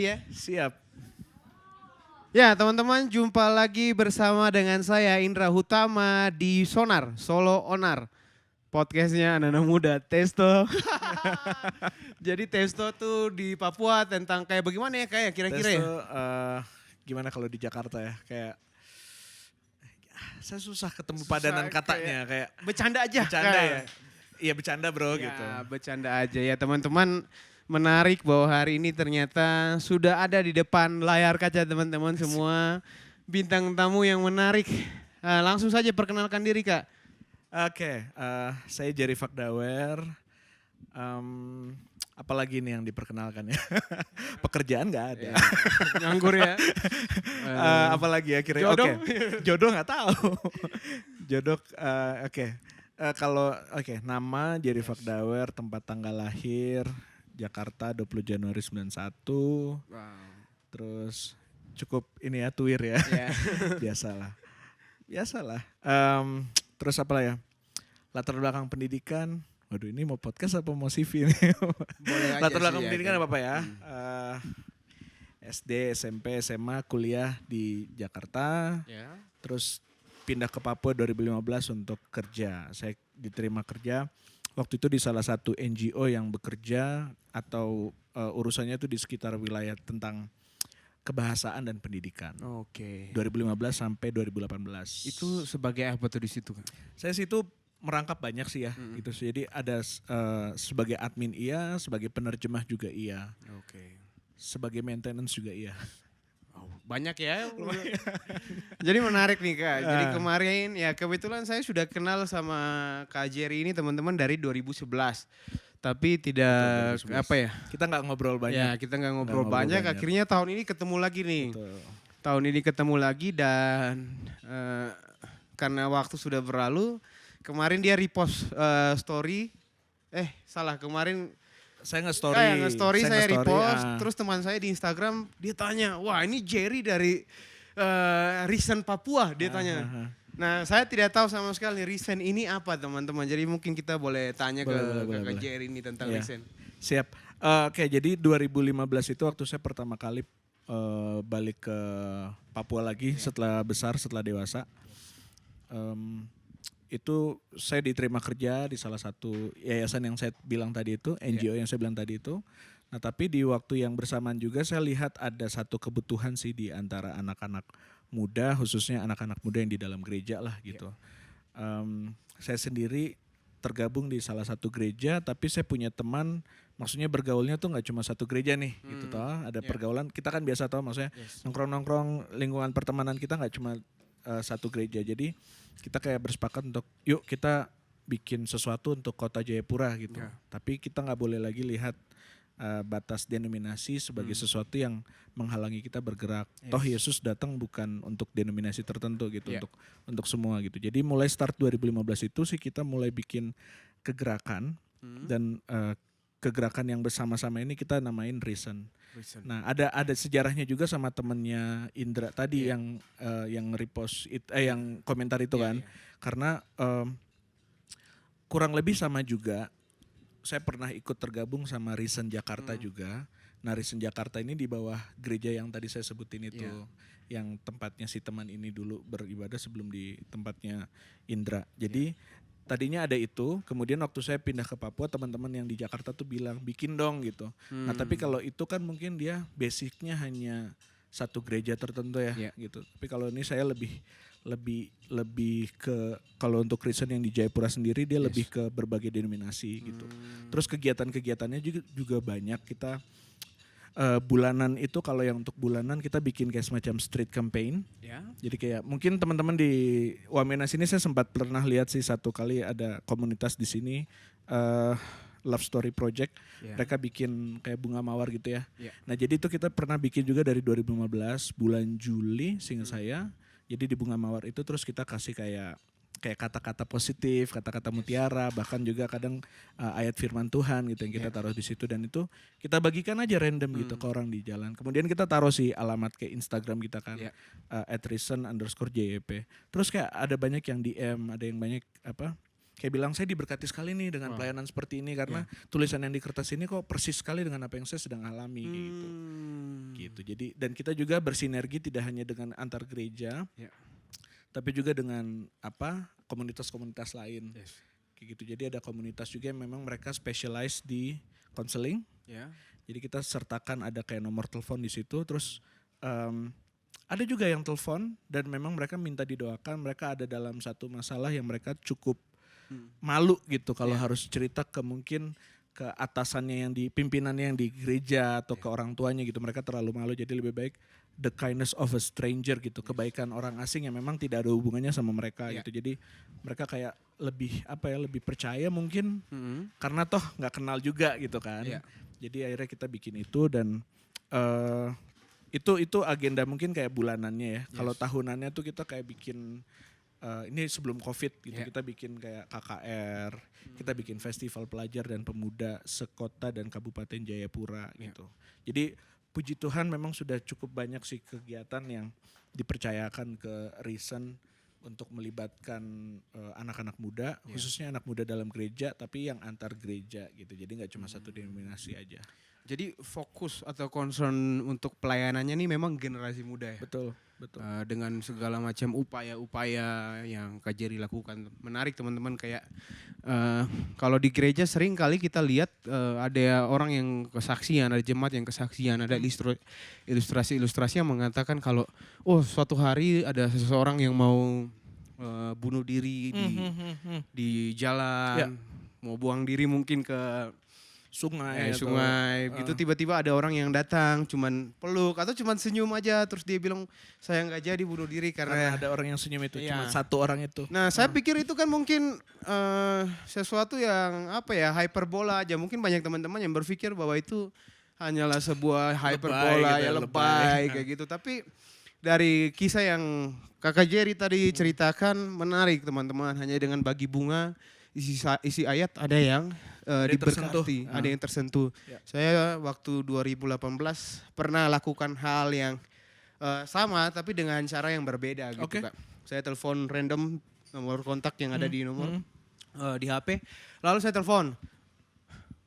Ya. Siap. Ya teman-teman, jumpa lagi bersama dengan saya Indra Hutama di Sonar, Solo Onar. Podcastnya anak-anak muda, Testo. Jadi Testo tuh di Papua tentang kayak bagaimana ya kayak kira-kira Tes ya? tuh gimana kalau di Jakarta ya? Kayak saya susah ketemu padanan Susah, katanya kayak bercanda aja. bercanda Kak. ya. Iya bercanda bro Ya gitu. bercanda aja ya teman-teman. Menarik bahwa hari ini ternyata sudah ada di depan layar kaca teman-teman semua. Bintang tamu yang menarik. Langsung saja perkenalkan diri Kak. Oke, saya Jerry Fakdawer. Em, Apalagi nih yang diperkenalkan ya? Pekerjaan nggak ada. Ya, nganggur ya. Apalagi ya kira-kira? Jodoh? Jodoh nggak tahu. Jodoh, oke. Kalau nama Jerry Fakdawer, tempat tanggal lahir Jakarta 20 Januari 91. Wow. Terus cukup ini ya tuir ya. Ya. Biasalah. Biasalah. Terus apa lah ya? Latar belakang pendidikan. Waduh ini mau podcast apa mau CV nih? Boleh aja Latar belakang sih ya, pendidikan kan. apa ya? SD, SMP, SMA, kuliah di Jakarta. Ya. Terus pindah ke Papua 2015 untuk kerja. Saya diterima kerja waktu itu di salah satu NGO yang bekerja atau urusannya itu di sekitar wilayah tentang kebahasaan dan pendidikan. Oke. 2015 sampai 2018. Itu sebagai apa tuh di situ Kak? Saya situ merangkap banyak sih ya gitu. Jadi ada sebagai admin iya, sebagai penerjemah juga iya, Oke. sebagai maintenance juga iya. Oh, banyak ya. Jadi menarik nih Kak. Jadi kemarin ya kebetulan saya sudah kenal sama Kak Jerry ini teman-teman dari 2011. Tapi tidak Betul, 2011. apa ya? Kita nggak ngobrol banyak. Ya kita nggak ngobrol banyak. Akhirnya tahun ini ketemu lagi nih. Betul. Tahun ini ketemu lagi dan karena waktu sudah berlalu, kemarin dia repost story. Salah kemarin Saya nge-story. nge-story saya nge-story, repost. Terus teman saya di Instagram dia tanya, wah ini Jerry dari Risen Papua dia tanya. Nah saya tidak tahu sama sekali Risen ini apa teman-teman. Jadi mungkin kita boleh tanya ke Kak Jerry ini tentang Iya. Risen. Siap. Oke, jadi 2015 itu waktu saya pertama kali balik ke Papua lagi setelah besar, setelah dewasa. Itu saya diterima kerja di salah satu yayasan yang saya bilang tadi itu, NGO yang saya bilang tadi itu. Nah tapi di waktu yang bersamaan juga saya lihat ada satu kebutuhan sih di antara anak-anak muda, khususnya anak-anak muda yang di dalam gereja lah gitu. Saya sendiri tergabung di salah satu gereja, tapi saya punya teman, maksudnya bergaulnya tuh nggak cuma satu gereja nih, gitu toh. Ada pergaulan, kita kan biasa toh, maksudnya nongkrong-nongkrong lingkungan pertemanan kita nggak cuma satu gereja. Jadi kita kayak bersepakat untuk yuk kita bikin sesuatu untuk kota Jayapura gitu. Tapi kita nggak boleh lagi lihat batas denominasi sebagai sesuatu yang menghalangi kita bergerak. Toh Yesus datang bukan untuk denominasi tertentu gitu, untuk semua gitu. Jadi mulai start 2015 itu sih kita mulai bikin kegerakan dan kegerakan yang bersama-sama ini kita namain Risen. Nah, ada sejarahnya juga sama temennya Indra tadi yang repost yang komentar itu kan. Karena kurang lebih sama juga. Saya pernah ikut tergabung sama Risen Jakarta juga. Nah, Risen Jakarta ini di bawah gereja yang tadi saya sebutin itu, yang tempatnya si teman ini dulu beribadah sebelum di tempatnya Indra. Jadi tadinya ada itu, kemudian waktu saya pindah ke Papua, teman-teman yang di Jakarta tuh bilang bikin dong gitu. Nah, tapi kalau itu kan mungkin dia basicnya hanya satu gereja tertentu ya gitu. Tapi kalau ini saya lebih ke, kalau untuk Kristen yang di Jayapura sendiri dia lebih ke berbagai denominasi gitu. Terus kegiatan-kegiatannya juga banyak. Kita bulanan itu, kalau yang untuk bulanan kita bikin kayak semacam street campaign. Jadi kayak mungkin teman-teman di Wamena sini saya sempat pernah lihat sih satu kali ada komunitas di sini Love Story Project. Mereka bikin kayak bunga mawar gitu ya. Nah jadi itu kita pernah bikin juga dari 2015 bulan Juli seingat saya. Jadi di bunga mawar itu terus kita kasih kayak kata-kata positif, kata-kata mutiara, bahkan juga kadang ayat firman Tuhan gitu yang kita taruh di situ, dan itu kita bagikan aja random gitu ke orang di jalan. Kemudian kita taruh sih alamat ke Instagram kita kan, @risen_jyp. Terus kayak ada banyak yang DM, ada yang banyak kayak bilang saya diberkati sekali nih dengan pelayanan seperti ini karena tulisan yang di kertas ini kok persis sekali dengan apa yang saya sedang alami kayak gitu. Gitu. Jadi dan kita juga bersinergi tidak hanya dengan antar gereja, tapi juga dengan komunitas-komunitas lain. Kayak gitu. Jadi ada komunitas juga yang memang mereka specialize di counseling. Jadi kita sertakan ada kayak nomor telepon di situ, terus ada juga yang telepon dan memang mereka minta didoakan. Mereka ada dalam satu masalah yang mereka cukup malu gitu kalau harus cerita ke mungkin ke atasannya yang di pimpinannya yang di gereja atau ke orang tuanya gitu. Mereka terlalu malu, jadi lebih baik the kindness of a stranger gitu, kebaikan orang asing yang memang tidak ada hubungannya sama mereka gitu. Jadi mereka kayak lebih percaya mungkin karena toh nggak kenal juga gitu kan. Jadi akhirnya kita bikin itu dan itu agenda mungkin kayak bulanannya ya. Kalau tahunannya tuh kita kayak bikin ini sebelum COVID gitu, kita bikin kayak KKR, kita bikin festival pelajar dan pemuda sekota dan kabupaten Jayapura gitu. Jadi puji Tuhan memang sudah cukup banyak sih kegiatan yang dipercayakan ke Risen untuk melibatkan anak-anak muda, khususnya anak muda dalam gereja, tapi yang antar gereja gitu. Jadi nggak cuma satu denominasi aja. Jadi fokus atau concern untuk pelayanannya nih memang generasi muda ya. Betul. Dengan segala macam upaya-upaya yang KJRI lakukan. Menarik teman-teman, kayak kalau di gereja sering kali kita lihat ada orang yang kesaksian, ada jemaat yang kesaksian, ada ilustrasi-ilustrasi yang mengatakan kalau suatu hari ada seseorang yang mau bunuh diri di jalan, mau buang diri mungkin ke sungai gitu, tiba-tiba ada orang yang datang cuman peluk atau cuman senyum aja, terus dia bilang saya nggak jadi bunuh diri karena ada orang yang senyum itu, cuma satu orang itu. Nah saya pikir itu kan mungkin sesuatu yang hyperbola aja. Mungkin banyak teman-teman yang berpikir bahwa itu hanyalah sebuah hyperbola lebay kayak gitu. Tapi dari kisah yang Kakak Jerry tadi ceritakan menarik teman-teman. Hanya dengan bagi bunga, isi ayat ada yang diberkati, ada yang tersentuh. Saya waktu 2018 pernah lakukan hal yang sama tapi dengan cara yang berbeda gitu Kak. Saya telepon random nomor kontak yang ada di nomor di HP. Lalu saya telepon.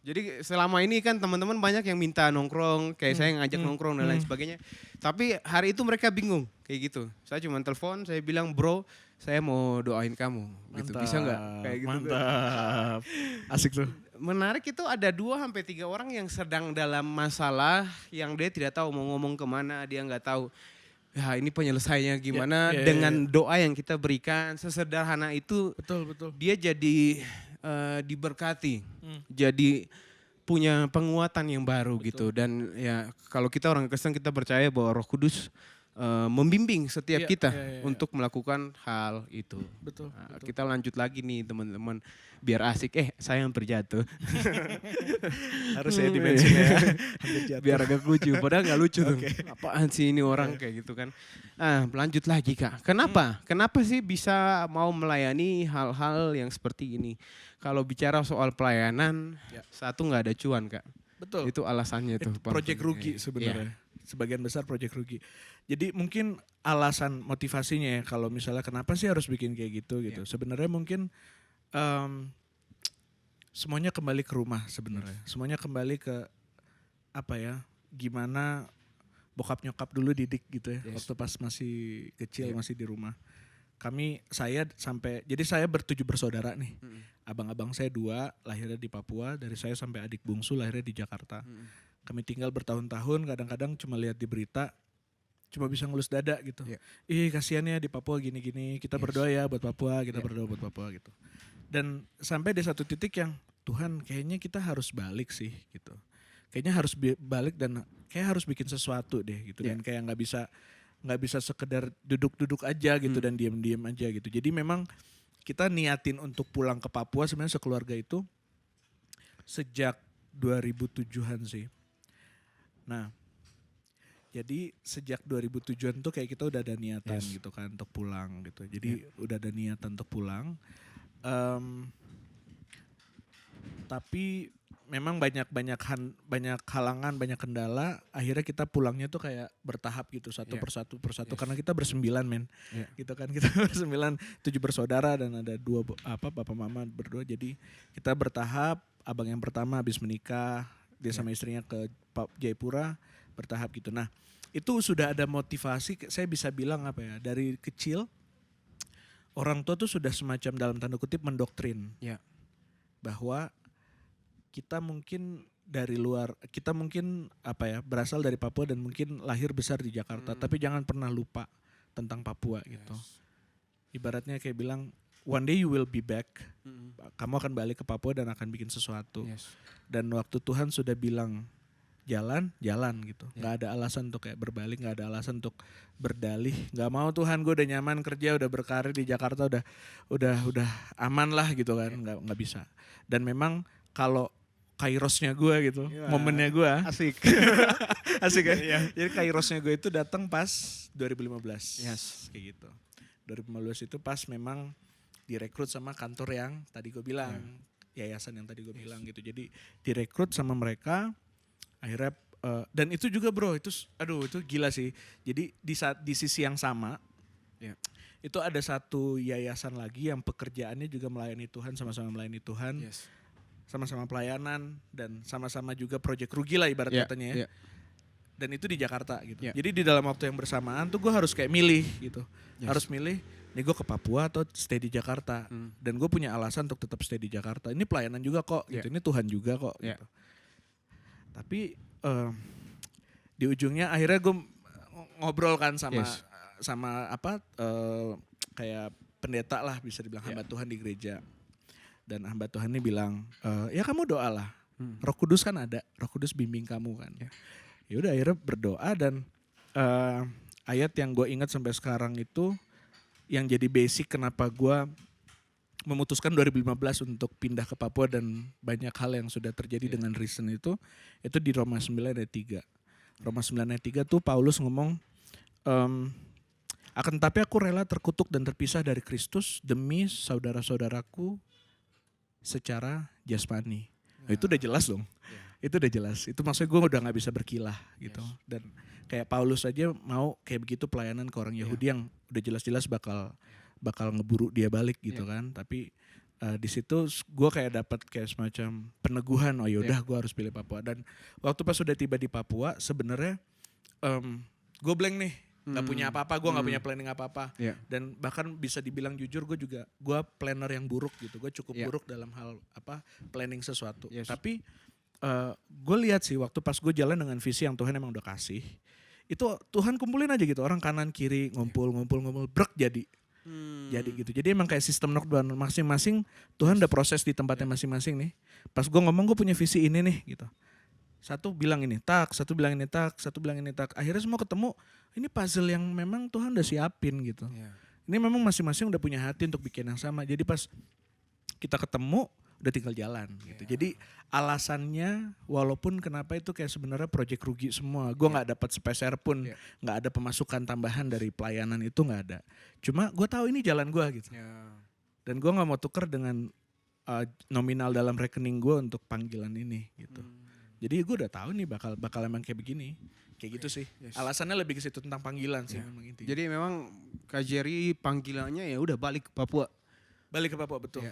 Jadi selama ini kan teman-teman banyak yang minta nongkrong, kayak saya ngajak nongkrong dan lain sebagainya. Tapi hari itu mereka bingung kayak gitu. Saya cuma telepon, saya bilang bro, saya mau doain kamu. Gitu. Bisa nggak? Kayak gitu. Mantap. Asik tuh. Menarik, itu ada 2-3 orang yang sedang dalam masalah yang dia tidak tahu mau ngomong kemana, dia nggak tahu. Ya ini penyelesaiannya gimana dengan doa yang kita berikan sesederhana itu. Betul. Dia jadi diberkati, jadi punya penguatan yang baru gitu. Dan ya kalau kita orang Kristen kita percaya bahwa Roh Kudus membimbing setiap kita untuk melakukan hal itu. Betul. Kita lanjut lagi nih teman-teman, biar asik. Saya hampir jatuh. Harus ya dimensi ya. Biar agak lucu, padahal gak lucu tuh. Apaan sih ini orang kayak gitu kan. Lanjut lagi Kak. Kenapa sih bisa mau melayani hal-hal yang seperti ini? Kalau bicara soal pelayanan, satu gak ada cuan Kak. Betul. Itu alasannya tuh. Project rugi sebenarnya. Sebagian besar project rugi. Jadi mungkin alasan motivasinya ya kalau misalnya kenapa sih harus bikin kayak gitu. Sebenarnya mungkin semuanya kembali ke rumah sebenarnya. Semuanya kembali ke gimana bokap nyokap dulu didik gitu ya. Waktu pas masih kecil masih di rumah. Jadi saya bertujuh bersaudara nih. Abang-abang saya 2 lahirnya di Papua, dari saya sampai adik bungsu lahirnya di Jakarta. Kami tinggal bertahun-tahun, kadang-kadang cuma lihat di berita, cuma bisa ngelus dada gitu. Ih kasihan ya di Papua gini-gini, kita berdoa ya buat Papua, berdoa buat Papua gitu. Dan sampai di satu titik yang Tuhan kayaknya kita harus balik sih gitu. Kayaknya harus balik dan kayak harus bikin sesuatu deh gitu. Dan kayak nggak bisa sekedar duduk-duduk aja gitu dan diam-diam aja gitu. Jadi memang kita niatin untuk pulang ke Papua sebenarnya sekeluarga itu sejak 2007-an sih. Nah, jadi sejak 2007-an tuh kayak kita udah ada niatan gitu kan untuk pulang gitu. Jadi udah ada niatan untuk pulang. Tapi memang banyak halangan, banyak kendala. Akhirnya kita pulangnya tuh kayak bertahap gitu, satu persatu. Karena kita bersembilan men, gitu kan kita bersembilan, 7 bersaudara dan ada 2 bapak mama berdua. Jadi kita bertahap. Abang yang pertama habis menikah, dia sama istrinya ke Jayapura, bertahap gitu. Nah itu sudah ada motivasi. Saya bisa bilang apa ya, dari kecil orang tua tuh sudah semacam dalam tanda kutip mendoktrin bahwa kita mungkin dari luar, kita mungkin berasal dari Papua dan mungkin lahir besar di Jakarta, tapi jangan pernah lupa tentang Papua gitu. Ibaratnya kayak bilang, one day you will be back, kamu akan balik ke Papua dan akan bikin sesuatu. Dan waktu Tuhan sudah bilang jalan gitu, nggak ada alasan untuk kayak berbalik, nggak ada alasan untuk berdalih. Nggak mau Tuhan, gue udah nyaman kerja, udah berkarir di Jakarta, udah aman lah gitu kan, nggak bisa. Dan memang kalau kairosnya gue gitu, momennya gue asik kan. Jadi kairosnya gue itu datang pas 2015, kayak gitu. 2015 itu pas memang direkrut sama kantor yang tadi gue bilang, yayasan yang tadi gue bilang gitu. Jadi direkrut sama mereka, akhirnya dan itu juga bro, itu gila sih. Jadi di sisi yang sama, itu ada satu yayasan lagi yang pekerjaannya juga melayani Tuhan, sama-sama melayani Tuhan. Sama-sama pelayanan dan sama-sama juga proyek rugi lah ibarat katanya ya. Dan itu di Jakarta gitu. Jadi di dalam waktu yang bersamaan tuh gue harus kayak milih gitu. Harus milih, nih gue ke Papua atau stay di Jakarta. Dan gue punya alasan untuk tetap stay di Jakarta. Ini pelayanan juga kok gitu, ini Tuhan juga kok gitu. Tapi di ujungnya akhirnya gue ngobrol kan sama kayak pendeta lah bisa dibilang, hamba Tuhan di gereja. Dan hamba Tuhan ini bilang, ya kamu doalah, Roh Kudus kan ada, Roh Kudus bimbing kamu kan. Ya udah akhirnya berdoa dan ayat yang gue ingat sampai sekarang itu, yang jadi basic kenapa gue memutuskan 2015 untuk pindah ke Papua dan banyak hal yang sudah terjadi dengan Risen itu di Roma 9 ayat 3. Roma 9 ayat 3 tuh Paulus ngomong, akan tetapi aku rela terkutuk dan terpisah dari Kristus demi saudara-saudaraku secara jasmani. Itu udah jelas dong. Itu udah jelas. Itu maksudnya gue udah gak bisa berkilah gitu. Dan kayak Paulus aja mau kayak begitu pelayanan ke orang Yahudi yang udah jelas-jelas bakal ngeburu dia balik gitu kan. Tapi di situ gue kayak dapat kayak semacam peneguhan, oh yaudah gue harus pilih Papua. Dan waktu pas sudah tiba di Papua sebenarnya gue blank nih. Gak punya apa-apa, gue gak punya planning apa-apa. Dan bahkan bisa dibilang jujur, gue planner yang buruk gitu. Gue cukup buruk dalam hal planning sesuatu. Tapi gue lihat sih waktu pas gue jalan dengan visi yang Tuhan emang udah kasih, itu Tuhan kumpulin aja gitu, orang kanan kiri ngumpul, brek jadi gitu. Jadi emang kayak sistem knockdown masing-masing, Tuhan udah proses di tempatnya masing-masing nih. Pas gue ngomong gue punya visi ini nih gitu. Satu bilang ini tak, satu bilang ini tak, satu bilang ini tak. Akhirnya semua ketemu, ini puzzle yang memang Tuhan udah siapin gitu. Ini memang masing-masing udah punya hati untuk bikin yang sama. Jadi pas kita ketemu, udah tinggal jalan gitu. Jadi alasannya walaupun kenapa itu kayak sebenarnya proyek rugi semua. Gue gak dapat sepeser pun, gak ada pemasukan tambahan dari pelayanan itu gak ada. Cuma gue tahu ini jalan gue gitu. Dan gue gak mau tuker dengan nominal dalam rekening gue untuk panggilan ini gitu. Jadi gue udah tahu nih bakal emang kayak begini. Kayak gitu sih. Alasannya lebih ke situ tentang panggilan sih memang intinya. Jadi memang Kak Jerry panggilannya ya udah balik ke Papua. Balik ke Papua betul.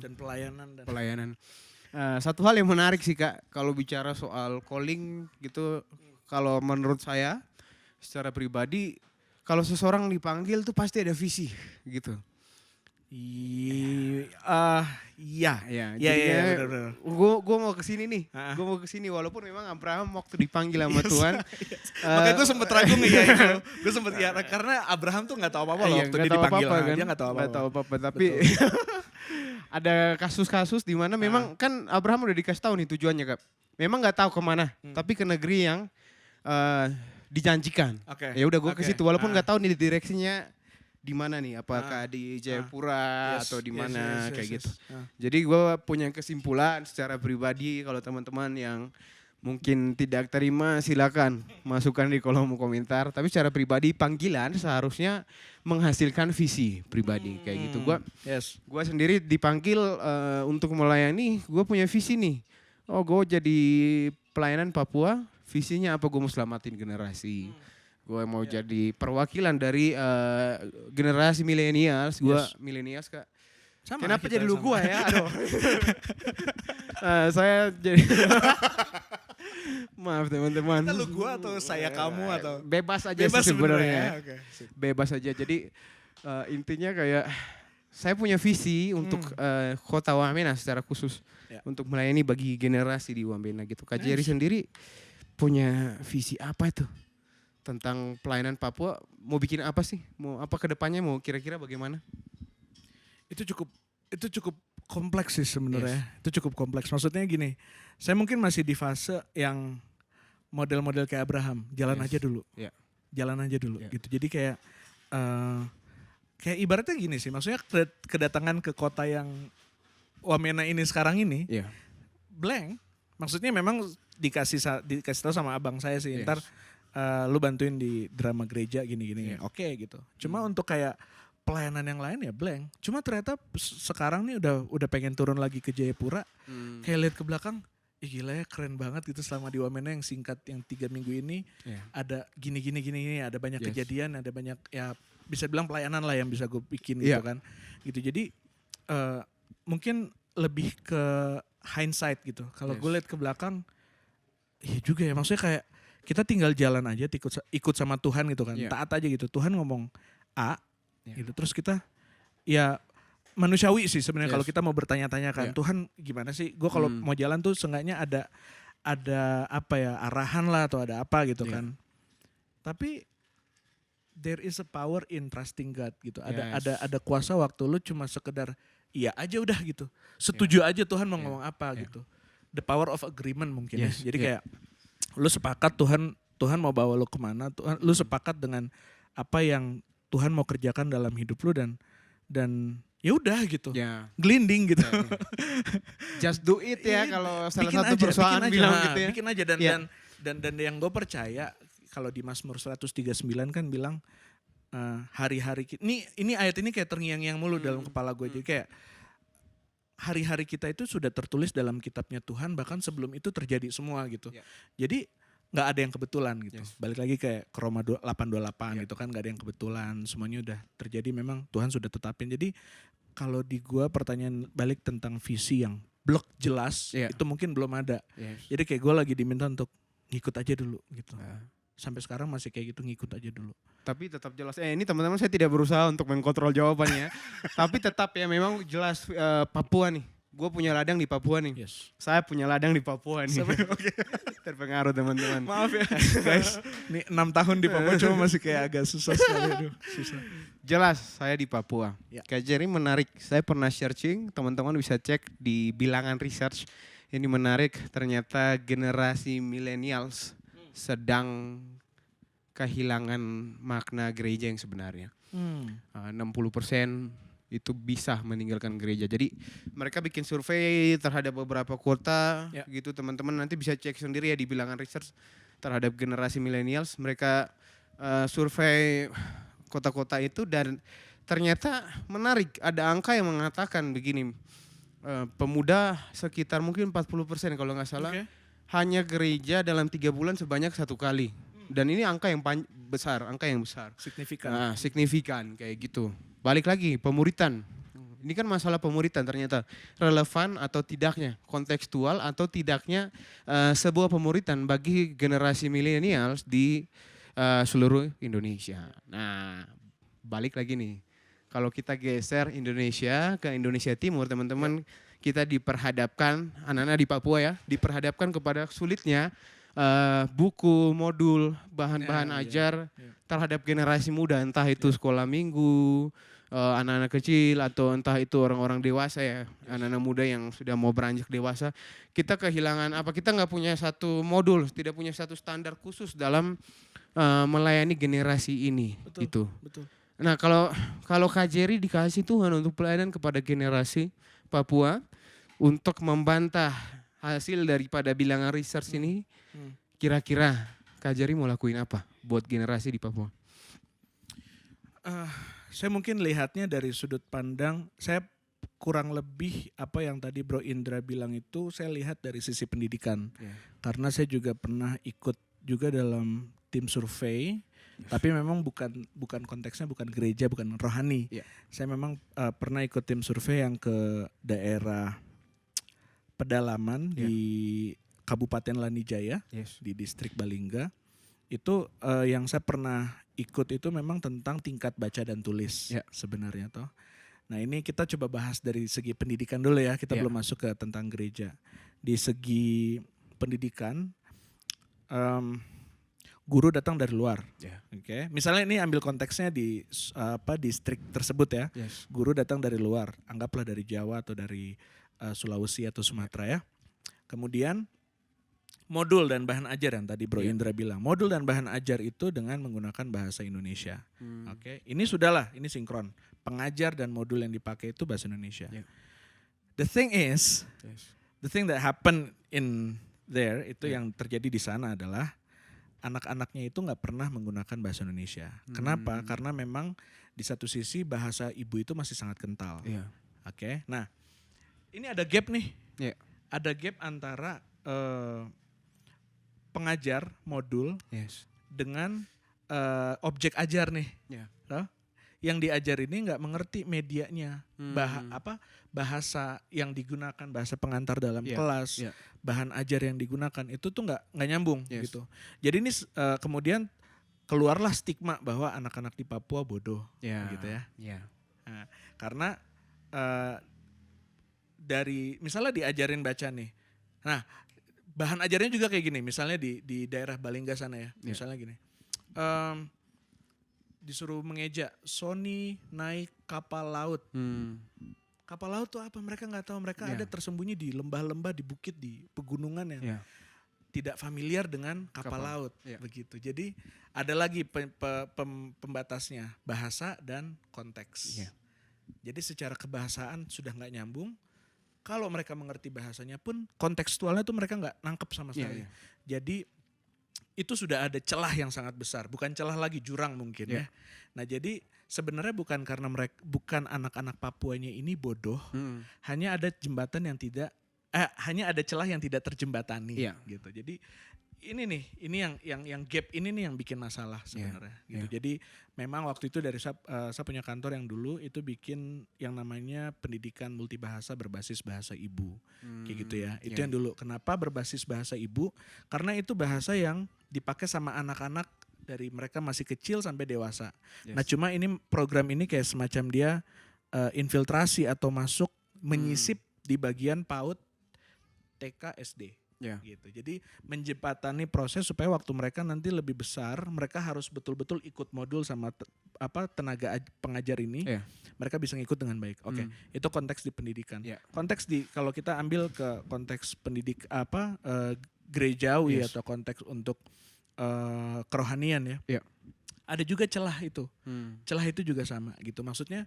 Dan pelayanan. Satu hal yang menarik sih Kak, kalau bicara soal calling gitu, kalau menurut saya secara pribadi, kalau seseorang dipanggil tuh pasti ada visi gitu. Iya. Benar. Gue mau kesini nih. Gue mau kesini walaupun memang Abraham waktu dipanggil sama Tuhan. Makanya gue sempet ragu nih ya itu. Gue sempet karena Abraham tuh nggak tahu apa-apa loh waktu dia dipanggil. Kan? Dia nggak tahu apa-apa. Tapi ada kasus-kasus di mana memang kan Abraham udah dikasih tahu nih tujuannya Kak. Memang nggak tahu kemana, tapi ke negeri yang dijanjikan. Ya udah gue ke situ walaupun nggak tahu nih direksinya di mana nih, apakah di Jayapura atau di mana kayak gitu. Jadi gue punya kesimpulan secara pribadi, kalau teman-teman yang mungkin tidak terima silakan masukkan di kolom komentar. Tapi secara pribadi panggilan seharusnya menghasilkan visi pribadi kayak gitu. Gue sendiri dipanggil untuk melayani, gue punya visi nih. oh gue jadi pelayanan Papua, visinya apa, gue mau selamatin generasi. Gue mau jadi perwakilan dari generasi milenials, gue milenials Kak. Sama Kenapa kita jadi lu sama. gua ya? Aduh. Saya jadi maaf teman-teman. Kita lu gua atau saya kamu atau bebas aja bebas sih sebenarnya. sebenarnya. Oke. Bebas aja. Jadi intinya kayak saya punya visi untuk Kota Wamena secara khusus untuk melayani bagi generasi di Wamena gitu. Kak Jerry sendiri punya visi apa itu tentang pelayanan Papua? Mau bikin apa sih? Mau apa ke depannya? Mau kira-kira bagaimana? Itu cukup kompleks sih sebenarnya. Itu cukup kompleks. Maksudnya gini, saya mungkin masih di fase yang model-model kayak Abraham, jalan aja dulu. Jalan aja dulu gitu. Jadi kayak kayak ibaratnya gini sih, maksudnya kedatangan ke kota yang Wamena ini sekarang ini blank. Maksudnya memang dikasih tahu sama abang saya sih, ntar lu bantuin di drama gereja gini-gini. Oke gitu. Cuma untuk kayak pelayanan yang lain ya blank. Cuma ternyata sekarang nih udah pengen turun lagi ke Jayapura. Kayak lihat ke belakang, gila ya keren banget gitu selama di Wamena yang singkat yang 3 minggu ini. Ada gini, ada banyak kejadian, ada banyak ya bisa bilang pelayanan lah yang bisa gue bikin gitu kan. Gitu jadi mungkin lebih ke hindsight gitu. Kalau gue lihat ke belakang, iya juga ya maksudnya kayak kita tinggal jalan aja ikut sama Tuhan gitu kan. Taat aja gitu. Tuhan ngomong A, gitu. Terus kita ya manusiawi sih sebenarnya kalau kita mau bertanya-tanya kan Tuhan gimana sih? Gue kalau mau jalan tuh seenggaknya ada apa ya arahan lah atau ada apa gitu kan. Tapi there is a power in trusting God gitu. Ada kuasa waktu lu cuma sekedar iya aja udah gitu. Setuju aja Tuhan mau ngomong apa gitu. The power of agreement mungkin ya. Jadi kayak lu sepakat Tuhan mau bawa lu kemana. Lu sepakat dengan apa yang Tuhan mau kerjakan dalam hidup lu dan ya udah gitu. Glinding gitu. Just do it ya kalau salah satu aja, perusahaan bilang gitu ya. Bikin aja dan yang gue percaya kalau di Mazmur 139 kan bilang hari-hari ini ayat ini kayak terngiang-ngiang mulu dalam kepala gue. Jadi kayak hari-hari kita itu sudah tertulis dalam kitabnya Tuhan bahkan sebelum itu terjadi semua gitu. Jadi nggak ada yang kebetulan gitu. Balik lagi kayak ke Roma 8:28 gitu kan, nggak ada yang kebetulan, semuanya udah terjadi memang Tuhan sudah tetapin. Jadi kalau di gua pertanyaan balik tentang visi yang blok jelas itu mungkin belum ada. Jadi kayak gua lagi diminta untuk ngikut aja dulu gitu. Sampai sekarang masih kayak gitu, ngikut aja dulu. Tapi tetap jelas, ini teman-teman saya tidak berusaha untuk mengkontrol jawabannya. Tapi tetap ya memang jelas Papua nih. Gue punya ladang di Papua nih. Saya punya ladang di Papua nih. Terpengaruh teman-teman. Maaf ya guys, nih 6 tahun di Papua cuma masih kayak agak susah sekali. Aduh, susah. Jelas saya di Papua. Kak Jerry menarik, saya pernah searching, teman-teman bisa cek di bilangan research. Ini menarik, ternyata generasi millennials sedang kehilangan makna gereja yang sebenarnya. 60% itu bisa meninggalkan gereja. Jadi mereka bikin survei terhadap beberapa kota gitu teman-teman, nanti bisa cek sendiri ya di bilangan research terhadap generasi millennials. Mereka survei kota-kota itu dan ternyata menarik, ada angka yang mengatakan begini, pemuda sekitar mungkin 40% kalau nggak salah hanya gereja dalam 3 bulan sebanyak 1 kali. Dan ini angka yang besar, angka yang besar. Signifikan. Signifikan kayak gitu. Balik lagi, pemuritan. Ini kan masalah pemuritan ternyata. Relevan atau tidaknya, kontekstual atau tidaknya sebuah pemuritan bagi generasi milenials di seluruh Indonesia. Nah, balik lagi nih. Kalau kita geser Indonesia ke Indonesia Timur, teman-teman, kita diperhadapkan, anak-anak di Papua ya, diperhadapkan kepada sulitnya buku, modul, bahan-bahan ajar terhadap generasi muda, entah itu sekolah minggu, anak-anak kecil atau entah itu orang-orang dewasa ya, anak-anak muda yang sudah mau beranjak dewasa. Kita kehilangan apa? Kita nggak punya satu modul, tidak punya satu standar khusus dalam melayani generasi ini. Betul. Nah kalau Kak Jerry dikasih Tuhan untuk pelayanan kepada generasi Papua untuk membantah hasil daripada bilangan research ini, kira-kira Kak Jerry mau lakuin apa buat generasi di Papua? Saya mungkin lihatnya dari sudut pandang, saya kurang lebih apa yang tadi Bro Indra bilang itu saya lihat dari sisi pendidikan. Yeah. Karena saya juga pernah ikut juga dalam tim survei, tapi memang bukan konteksnya bukan gereja, bukan rohani. Yeah. Saya memang pernah ikut tim survei yang ke daerah pedalaman di Kabupaten Lanijaya, di distrik Balingga. Itu yang saya pernah ikut itu memang tentang tingkat baca dan tulis sebenarnya toh. Nah ini kita coba bahas dari segi pendidikan dulu ya, kita belum masuk ke tentang gereja. Di segi pendidikan, guru datang dari luar, oke. Misalnya ini ambil konteksnya di distrik tersebut ya, guru datang dari luar, anggaplah dari Jawa atau dari Sulawesi atau Sumatera ya. Kemudian modul dan bahan ajar yang tadi Bro Indra bilang, modul dan bahan ajar itu dengan menggunakan bahasa Indonesia, oke. Ini sudahlah, ini sinkron. Pengajar dan modul yang dipakai itu bahasa Indonesia. The thing is, the thing that happen in there itu yang terjadi di sana adalah anak-anaknya itu nggak pernah menggunakan bahasa Indonesia. Kenapa? Karena memang di satu sisi bahasa ibu itu masih sangat kental. Oke. Nah, ini ada gap nih. Ada gap antara pengajar modul dengan objek ajar nih. Yang diajar ini nggak mengerti medianya, bahasa yang digunakan, bahasa pengantar dalam kelas, bahan ajar yang digunakan itu tuh nggak nyambung gitu. Jadi ini kemudian keluarlah stigma bahwa anak-anak di Papua bodoh, gitu ya. Nah, karena dari misalnya diajarin baca nih, nah bahan ajarnya juga kayak gini, misalnya di daerah Balingga sana ya, misalnya gini. Disuruh mengeja, Sony naik kapal laut. Kapal laut tuh apa? Mereka nggak tahu. Mereka ada tersembunyi di lembah-lembah, di bukit, di pegunungan yang tidak familiar dengan kapal laut, begitu. Jadi ada lagi pembatasnya, bahasa dan konteks. Jadi secara kebahasaan sudah nggak nyambung. Kalau mereka mengerti bahasanya pun kontekstualnya tuh mereka nggak nangkep sama sekali. Jadi itu sudah ada celah yang sangat besar, bukan celah lagi, jurang mungkin ya. Nah jadi sebenarnya bukan karena bukan anak-anak Papuanya ini bodoh, hanya ada jembatan yang tidak, hanya ada celah yang tidak terjembatani, gitu. Jadi ini yang gap ini nih yang bikin masalah sebenarnya. Gitu. Jadi memang waktu itu dari saya punya kantor yang dulu itu bikin yang namanya pendidikan multibahasa berbasis bahasa ibu, kayak gitu ya. Itu yang dulu. Kenapa berbasis bahasa ibu? Karena itu bahasa yang dipakai sama anak-anak dari mereka masih kecil sampai dewasa. Nah cuma ini program ini kayak semacam dia infiltrasi atau masuk menyisip di bagian PAUD, TK, SD. Gitu. Jadi menjembatani proses supaya waktu mereka nanti lebih besar, mereka harus betul-betul ikut modul sama tenaga pengajar ini, mereka bisa ngikut dengan baik. Oke, itu konteks di pendidikan. Konteks kalau kita ambil ke konteks gerejawi atau konteks untuk kerohanian ya. Ada juga celah itu. Celah itu juga sama gitu. Maksudnya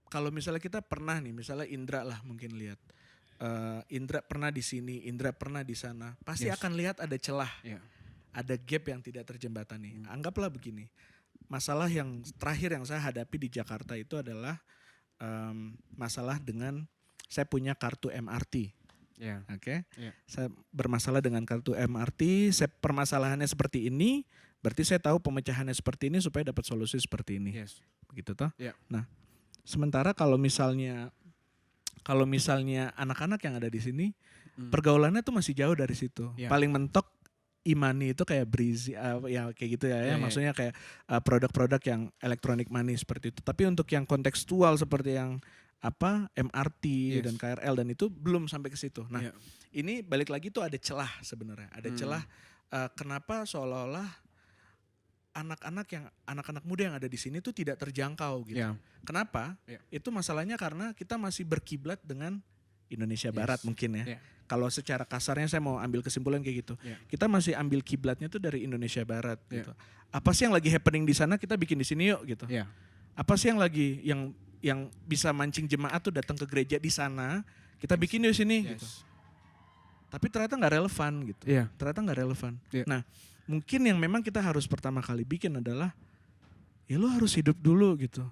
kalau misalnya kita pernah nih, misalnya Indra lah mungkin lihat. Indra pernah di sini, Indra pernah di sana, pasti akan lihat ada celah, ada gap yang tidak terjembatani. Anggaplah begini, masalah yang terakhir yang saya hadapi di Jakarta itu adalah masalah dengan saya punya kartu MRT, saya bermasalah dengan kartu MRT, permasalahannya seperti ini, berarti saya tahu pemecahannya seperti ini supaya dapat solusi seperti ini, begitu toh. Nah, sementara kalau misalnya anak-anak yang ada di sini, pergaulannya tuh masih jauh dari situ. Paling mentok e-money itu kayak Breezy, ya kayak gitu ya. Maksudnya kayak produk-produk yang electronic money seperti itu. Tapi untuk yang kontekstual seperti yang MRT dan KRL dan itu belum sampai ke situ. Nah, ini balik lagi tuh ada celah sebenarnya. Ada celah kenapa seolah-olah anak-anak muda yang ada di sini tuh tidak terjangkau gitu. Kenapa? Itu masalahnya karena kita masih berkiblat dengan Indonesia Barat mungkin ya. Kalau secara kasarnya saya mau ambil kesimpulan kayak gitu. Kita masih ambil kiblatnya tuh dari Indonesia Barat gitu. Apa sih yang lagi happening di sana kita bikin di sini yuk gitu. Apa sih yang lagi yang bisa mancing jemaat tuh datang ke gereja di sana, kita bikin di sini gitu. Tapi ternyata nggak relevan gitu. Ternyata nggak relevan. Nah, mungkin yang memang kita harus pertama kali bikin adalah ya lu harus hidup dulu gitu.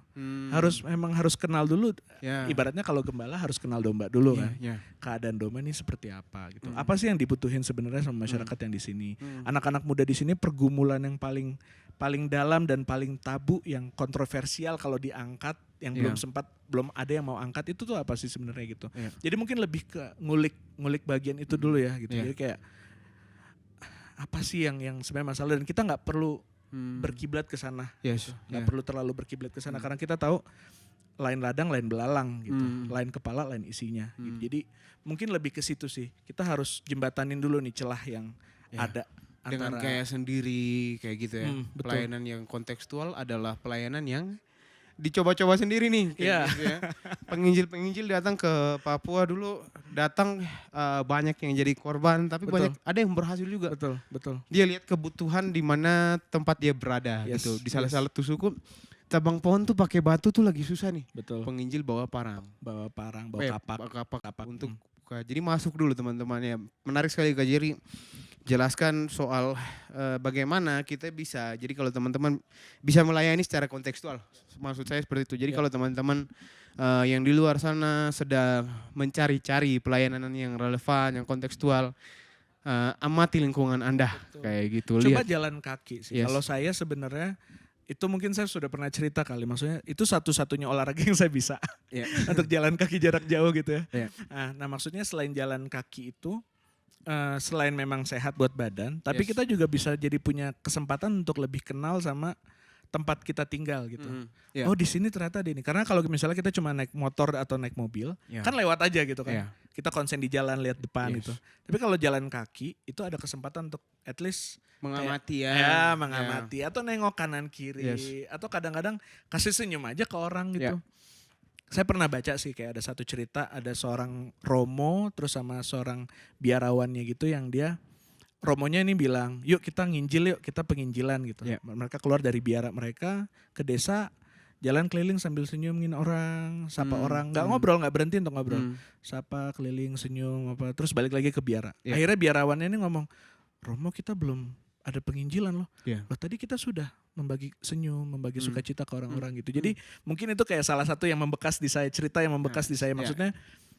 Emang harus kenal dulu. Ya. Ibaratnya kalau gembala harus kenal domba dulu kan. Ya. Keadaan domba ini seperti apa gitu. Apa sih yang dibutuhin sebenarnya sama masyarakat yang di sini? Anak-anak muda di sini pergumulan yang paling dalam dan paling tabu, yang kontroversial kalau diangkat, yang belum ada yang mau angkat, itu tuh apa sih sebenarnya gitu. Jadi mungkin lebih ke ngulik bagian itu dulu ya gitu. Jadi kayak apa sih yang sebenarnya masalah, dan kita nggak perlu berkiblat ke sana. Nggak perlu terlalu berkiblat ke sana karena kita tahu lain ladang lain belalang gitu. Lain kepala lain isinya gitu. Jadi mungkin lebih ke situ sih. Kita harus jembatanin dulu nih celah yang ada dengan antara gaya sendiri kayak gitu ya. betul. Pelayanan yang kontekstual adalah pelayanan yang dicoba-coba sendiri nih kayak gitu ya. Penginjil datang ke Papua dulu, datang banyak yang jadi korban, tapi Betul. banyak ada yang berhasil juga. Betul. Dia lihat kebutuhan di mana tempat dia berada gitu. Di salah satu suku tabang pohon tuh pakai batu tuh lagi susah nih. Betul. Penginjil bawa parang, Bawa kapak. untuk buka. Jadi masuk dulu teman-teman ya. Menarik sekali Kak Jerry jelaskan soal bagaimana kita bisa. Jadi kalau teman-teman bisa melayani secara kontekstual. Maksud saya seperti itu. Jadi kalau teman-teman yang di luar sana sedang mencari-cari pelayanan yang relevan, yang kontekstual, amati lingkungan Anda. Kayak gitu. Coba Lihat. jalan kaki sih. Kalau saya sebenarnya itu mungkin saya sudah pernah cerita kali. Maksudnya itu satu-satunya olahraga yang saya bisa. Untuk jalan kaki jarak jauh gitu ya. Nah maksudnya selain jalan kaki itu, selain memang sehat buat badan, tapi kita juga bisa jadi punya kesempatan untuk lebih kenal sama tempat kita tinggal gitu. Oh di sini ternyata ada ini. Karena kalau misalnya kita cuma naik motor atau naik mobil, kan lewat aja gitu kan. Kita konsen di jalan, lihat depan gitu. Tapi kalau jalan kaki itu ada kesempatan untuk at least mengamati mengamati atau nengok kanan kiri, atau kadang-kadang kasih senyum aja ke orang gitu. Saya pernah baca sih kayak ada satu cerita, ada seorang romo terus sama seorang biarawannya gitu, yang dia romonya ini bilang, yuk kita nginjil, yuk kita penginjilan gitu. Mereka keluar dari biara mereka ke desa, jalan keliling sambil senyumin orang, sapa orang, nggak ngobrol, nggak berhenti untuk ngobrol, sapa keliling senyum apa, terus balik lagi ke biara. Akhirnya biarawannya ini ngomong, Romo kita belum ada penginjilan loh. Loh tadi kita sudah membagi senyum, membagi sukacita ke orang-orang gitu. Jadi mungkin itu kayak salah satu yang membekas di saya, cerita yang membekas di saya. Maksudnya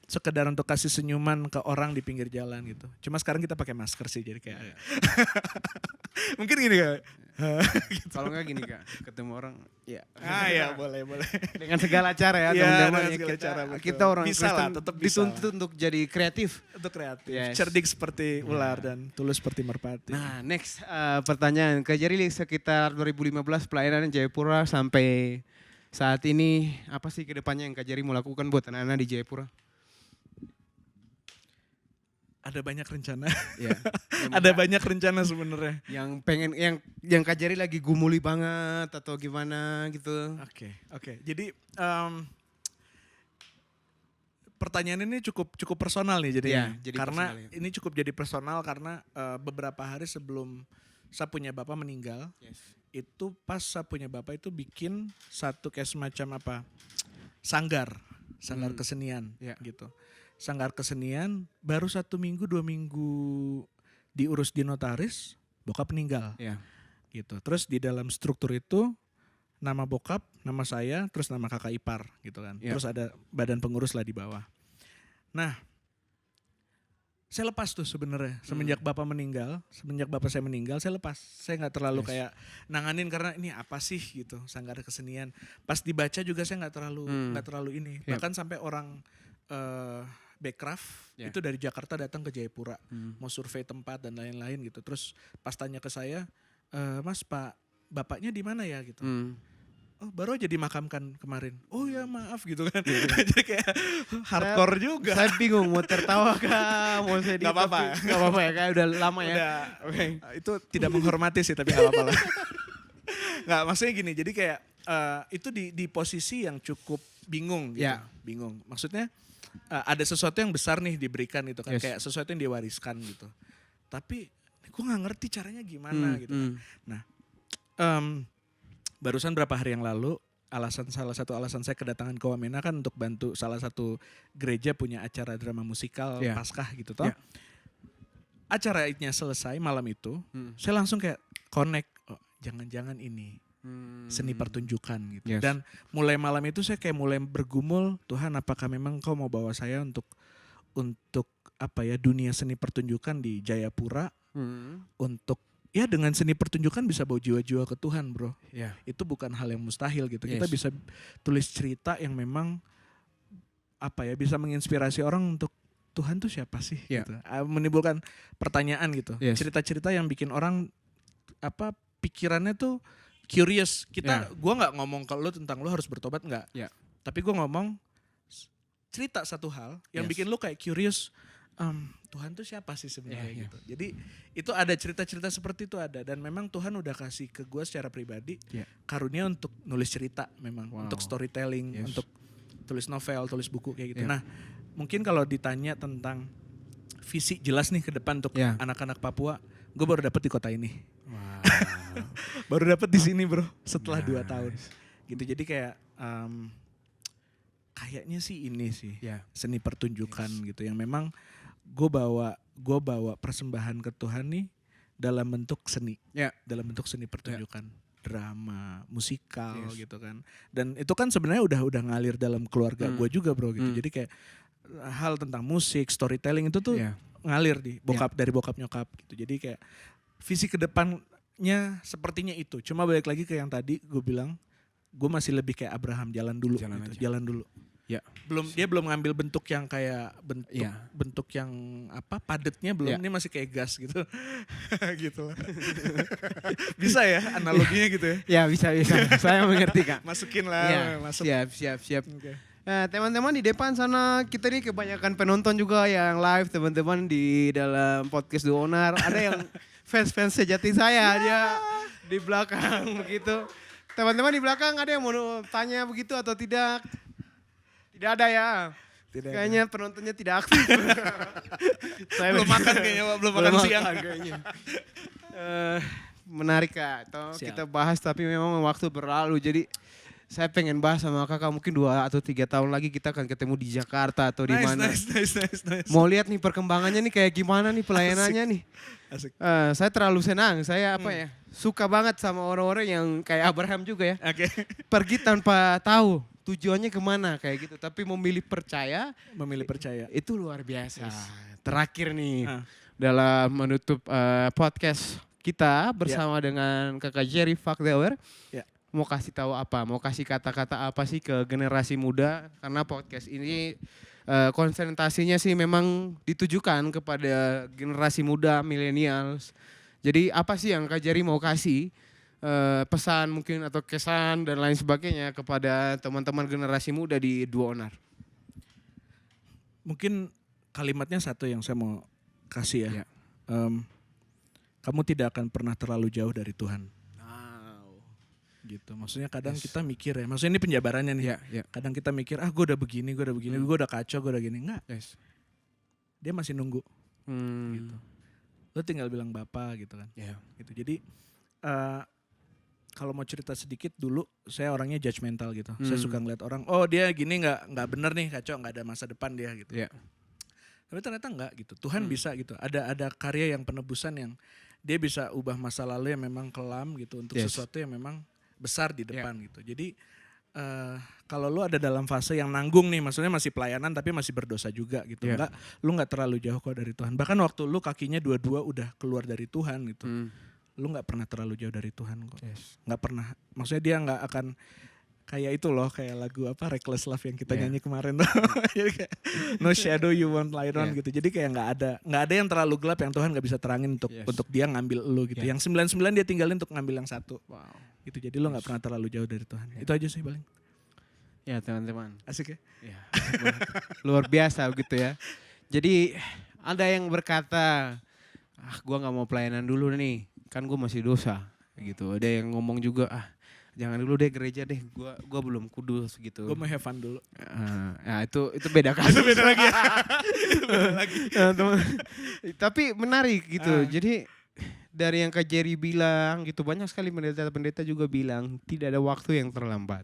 sekedar untuk kasih senyuman ke orang di pinggir jalan gitu. Cuma sekarang kita pakai masker sih, jadi kayak mungkin gini Kak. Gitu. Kalau enggak gini Kak, ketemu orang boleh. Dengan segala cara ya teman-teman. Kita orang bisa Kristen lah, tetap bisa dituntut untuk jadi kreatif. Untuk kreatif, cerdik seperti ular dan tulus seperti merpati. Nah next pertanyaan, Kak Jerry sekitar 2015 pelayanan Jayapura sampai saat ini, apa sih kedepannya yang Kak Jerry mau lakukan buat anak-anak di Jayapura? Ada banyak rencana. Ada banyak rencana sebenarnya. Yang pengen yang Kak Jerry lagi gumuli banget atau gimana gitu. Oke. Jadi pertanyaan ini cukup personal nih jadinya. Karena ini cukup jadi personal karena beberapa hari sebelum saya punya bapak meninggal, itu pas saya punya bapak itu bikin satu kayak semacam sanggar kesenian gitu. Sanggar kesenian baru 1 minggu 2 minggu diurus di notaris, bokap meninggal gitu. Terus di dalam struktur itu nama bokap, nama saya, terus nama kakak ipar gitu kan. Terus ada badan pengurus lah di bawah. Nah saya lepas tuh sebenarnya semenjak bapak saya meninggal saya lepas. Saya nggak terlalu kayak nanganin karena ini apa sih gitu, sanggar kesenian. Pas dibaca juga saya nggak terlalu ini. Bahkan sampai orang Backcraft itu dari Jakarta datang ke Jayapura mau survei tempat dan lain-lain gitu. Terus pas tanya ke saya, Mas Pak bapaknya di mana ya gitu. Oh baru aja dimakamkan kemarin. Oh ya maaf gitu kan. Jadi kayak hardcore juga. Saya bingung mau tertawa kah, mau sedih. Gak apa-apa. Gak apa-apa ya, kayak udah lama ya. Itu tidak menghormati sih tapi gak apa-apa lah. Nggak, maksudnya gini, jadi kayak itu di posisi yang cukup bingung gitu. Bingung. Maksudnya ada sesuatu yang besar nih diberikan gitu kan, kayak sesuatu yang diwariskan gitu. Tapi gue nggak ngerti caranya gimana gitu kan. Nah, barusan berapa hari yang lalu salah satu alasan saya kedatangan ke Wamena kan untuk bantu salah satu gereja punya acara drama musikal Paskah gitu toh. Acaranya selesai malam itu, saya langsung kayak connect, oh, jangan-jangan ini seni pertunjukan gitu. Yes. Dan mulai malam itu saya kayak mulai bergumul, Tuhan apakah memang Kau mau bawa saya untuk dunia seni pertunjukan di Jayapura, untuk ya dengan seni pertunjukan bisa bawa jiwa-jiwa ke Tuhan, bro. Yeah. Itu bukan hal yang mustahil gitu. Yes. Kita bisa tulis cerita yang memang bisa menginspirasi orang untuk Tuhan tuh siapa sih? Yeah. Gitu. Menimbulkan pertanyaan gitu. Yes. Cerita-cerita yang bikin orang pikirannya tuh curious. Gua nggak ngomong ke lu tentang lu harus bertobat, nggak. Yeah. Tapi gua ngomong cerita satu hal yang bikin lu kayak curious. Tuhan tuh siapa sih sebenarnya gitu. Jadi itu ada cerita-cerita seperti itu ada, dan memang Tuhan udah kasih ke gue secara pribadi karunia untuk nulis cerita, memang untuk storytelling, untuk tulis novel, tulis buku kayak gitu. Nah, mungkin kalau ditanya tentang visi jelas nih ke depan untuk anak-anak Papua, gue baru dapet di kota ini. Wow. Baru dapet di sini, bro, setelah 2 tahun. Gitu. Jadi kayak kayaknya sih ini sih seni pertunjukan gitu, yang memang gue bawa persembahan ke Tuhan nih dalam bentuk seni, dalam bentuk seni pertunjukan, drama, musikal gitu kan. Dan itu kan sebenarnya udah ngalir dalam keluarga gue juga, bro, gitu. Jadi kayak hal tentang musik, storytelling itu tuh ngalir di dari bokap nyokap gitu. Jadi kayak visi ke depannya sepertinya itu. Cuma balik lagi ke yang tadi gue bilang, gue masih lebih kayak Abraham, jalan dulu. Jalan dulu. Ya. Dia belum ngambil bentuk yang kayak bentuk yang padatnya belum. Ini masih kayak gas gitu. Gitu lah. Bisa ya analoginya gitu ya? Ya bisa. Saya mengerti, Kak. Masukin lah. Masuk. Siap. Okay. Nah, teman-teman di depan sana, kita nih kebanyakan penonton juga yang live, teman-teman di dalam podcast Duo Onar. Ada yang fans sejati saya, dia di belakang begitu. Teman-teman di belakang ada yang mau tanya begitu atau tidak? Tidak ada ya. Kayaknya penontonnya tidak aktif. Saya belum makan kayaknya, belum makan siang kayaknya. Menarik, Kak. Kita bahas tapi memang waktu berlalu, jadi saya pengen bahas sama Kakak mungkin 2 atau 3 tahun lagi kita akan ketemu di Jakarta atau di mana. Nice. Mau lihat nih perkembangannya nih kayak gimana nih pelayanannya nih. Asik. Saya terlalu senang. Saya suka banget sama orang-orang yang kayak Abraham juga ya. Oke. Pergi tanpa tahu tujuannya kemana kayak gitu. Tapi memilih percaya itu luar biasa. Terakhir nih dalam menutup podcast kita bersama dengan Kakak Jerry Fakdewer. Mau kasih tahu apa? Mau kasih kata-kata apa sih ke generasi muda? Karena podcast ini konsentrasinya sih memang ditujukan kepada generasi muda, millennials. Jadi apa sih yang Kak Jerry mau kasih pesan mungkin atau kesan dan lain sebagainya kepada teman-teman generasi muda di Duo Onar? Mungkin kalimatnya satu yang saya mau kasih ya. Kamu tidak akan pernah terlalu jauh dari Tuhan. Gitu. Maksudnya kadang kita mikir ya, maksudnya ini penjabarannya nih. Kadang kita mikir, gue udah begini, gue udah kacau, gue udah gini. Enggak. Dia masih nunggu. Gitu. Lo tinggal bilang Bapak gitu kan. Gitu. Jadi kalau mau cerita sedikit dulu, saya orangnya judgmental gitu. Saya suka ngeliat orang, dia gini nggak bener nih, kacau, nggak ada masa depan dia gitu. Tapi ternyata enggak gitu. Tuhan bisa gitu. Ada karya yang penebusan yang dia bisa ubah masa lalu yang memang kelam gitu untuk sesuatu yang memang besar di depan gitu. Jadi kalau lu ada dalam fase yang nanggung nih, maksudnya masih pelayanan tapi masih berdosa juga gitu. Lu nggak terlalu jauh kok dari Tuhan. Bahkan waktu lu kakinya dua-dua udah keluar dari Tuhan gitu. Lu nggak pernah terlalu jauh dari Tuhan kok. Nggak pernah. Maksudnya dia nggak akan kayak itu loh, kayak lagu Reckless Love yang kita nyanyi kemarin tuh. Jadi kayak no shadow you won't light on gitu. Jadi kayak nggak ada yang terlalu gelap yang Tuhan nggak bisa terangin untuk dia ngambil lu gitu. Yang 99 dia tinggalin untuk ngambil yang 1. Wow. Gitu. Jadi lu nggak pernah terlalu jauh dari Tuhan. Itu aja sih paling. Ya teman-teman. Asik ya? Luar biasa gitu ya. Jadi ada yang berkata, gua nggak mau pelayanan dulu nih, kan gua masih dosa gitu. Ada yang ngomong juga, jangan dulu deh gereja deh, gua belum kudus gitu. Gua mau have fun dulu. Itu beda kasus. Itu beda lagi ya. Tapi menarik gitu. Jadi dari yang Kak Jerry bilang gitu, banyak sekali pendeta-pendeta juga bilang tidak ada waktu yang terlambat.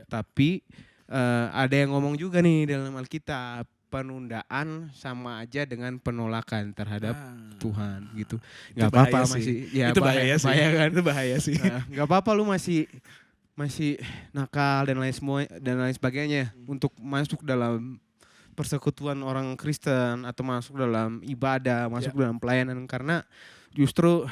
Tapi ada yang ngomong juga nih dalam Alkitab, penundaan sama aja dengan penolakan terhadap Tuhan gitu. Itu Nggak apa-apa bahaya sih. masih. Ya, Itu bahaya sih. kan? Itu bahaya sih. Nggak apa-apa lu masih nakal dan lain sebagainya untuk masuk dalam persekutuan orang Kristen atau masuk dalam ibadah, masuk dalam pelayanan, karena justru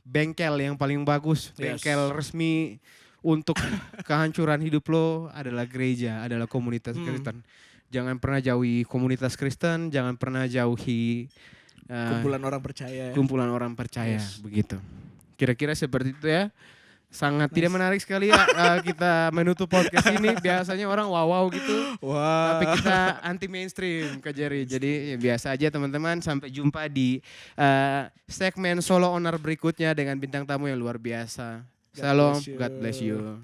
bengkel yang paling bagus, bengkel resmi untuk kehancuran hidup lo adalah gereja, adalah komunitas Kristen. Jangan pernah jauhi komunitas Kristen, jangan pernah jauhi kumpulan orang percaya, begitu. Kira-kira seperti itu ya. Sangat tidak menarik sekali ya kita menutup podcast ini. Biasanya orang wow gitu. Tapi kita anti mainstream Kak Jerry. Jadi ya biasa aja teman-teman. Sampai jumpa di segmen Solo Owner berikutnya dengan bintang tamu yang luar biasa. Shalom, God bless you.